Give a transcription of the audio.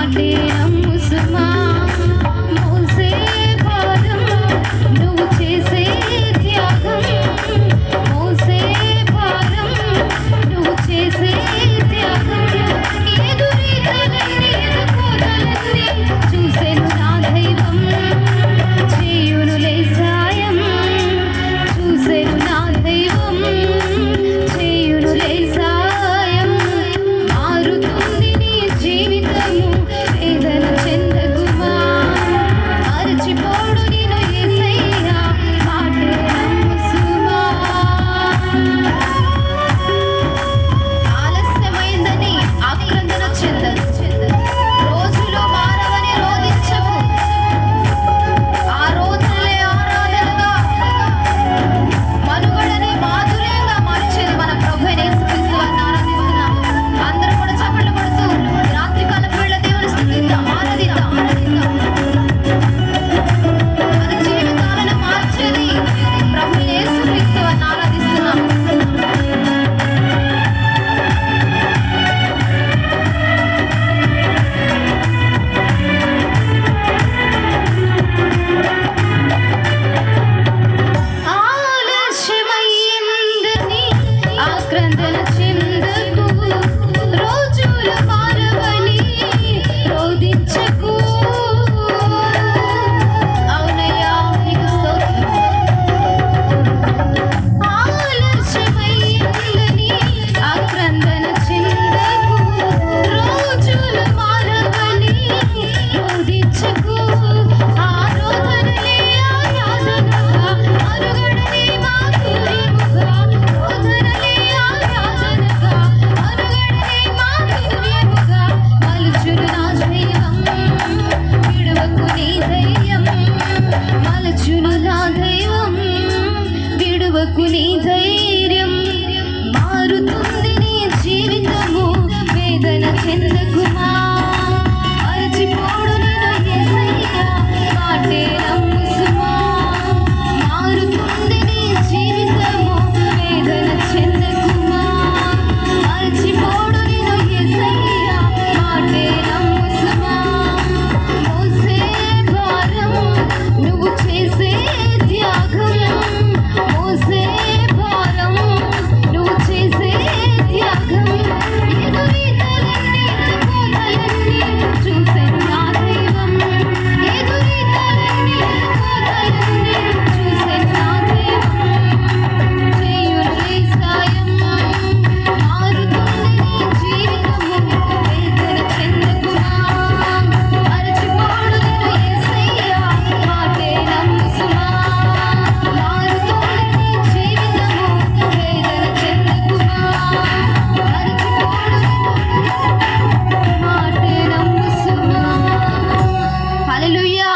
మాటే నమ్ము సుమా మోసే భారం నువ్వు చేసే త్యాగం మోసే భారం నువ్వు చేసే త్యాగం ఎదురీతలన్నీ ఎదుకోతలన్నీ చూసెను నా దైవం చేయునులే సాయం చూసెను నా దైవం చేయునులే సాయం మారుతుంది నీ జీవితము వేదన చెందకుమా మరచిపోడు నేను యేసయ్యా మాటే నమ్ము సుమా ఆలస్యమైందని ఆక్రందన చెందదు రోజులు మారవని రోధించకు ఆ రోజులే ఆరాధనగా మనుగడనే మాధుర్యంగా మార్చేది మన ప్రభు అయిన యేసుక్రీస్తు వారిని ఆరాధిస్తున్నాం. అందరూ కూడా చప్పట్లు కొడుతూ రాత్రికాల వేళ దేవుని స్తుతిద్దాం, ఆరాధిద్దాం. మన జీవితాలను మార్చేది ప్రభు అయిన యేసుక్రీస్తు వారిని ఆరాధిస్తున్నాం. ఆలస్యమైందని ఆక్రందన చెందకు రోజులు మారవని రోధించకు అవునయ్యా నీకు స్తోత్రం. ఆలస్యమైందని ఆక్రందన చెందకు రోజులు మారవని రోధించకు ఆరాధనలే ఆరాధనగా మనుగడనే మాధుర్యముగా ఆరాధనలే ఆరాధనగా మనుగడనే మాధుర్యముగా మలుచును నా దైవం విడువకు నీ ధైర్యం మలుచును నా దైవం విడువకు నీ ధైర్యం మారుతుంది నీ జీవితము వేదన చెందకుమా మరచిపోడు నేను యేసయ్యా మాటే నమ్ము సుమా మారుతుంది నీ జీవితము వేదన చెందకుమా మరచిపోడు నేను యేసయ్యా మాటే నమ్ము సుమా మోసే భారం నువ్వు చేసే త్యాగం మోసే భారం నువ్వు చేసే త్యాగం ఎదురీతలన్నీ ఎదుకోతలన్నీ చూసెను నా దైవం ఎదురీతలన్నీ ఎదుకోతలన్నీ చూసెను నా దైవం చేయునులే సాయం మారుతుంది నీ జీవితము వేదన చెందకుమా మరచిపోడు నేను యేసయ్యా మాటే నమ్ము సుమా మారుతుంది నీ జీవితము వేదన చెందకుమా మరచిపోడు మాటే నమ్ము సుమా హల్లెలూయా.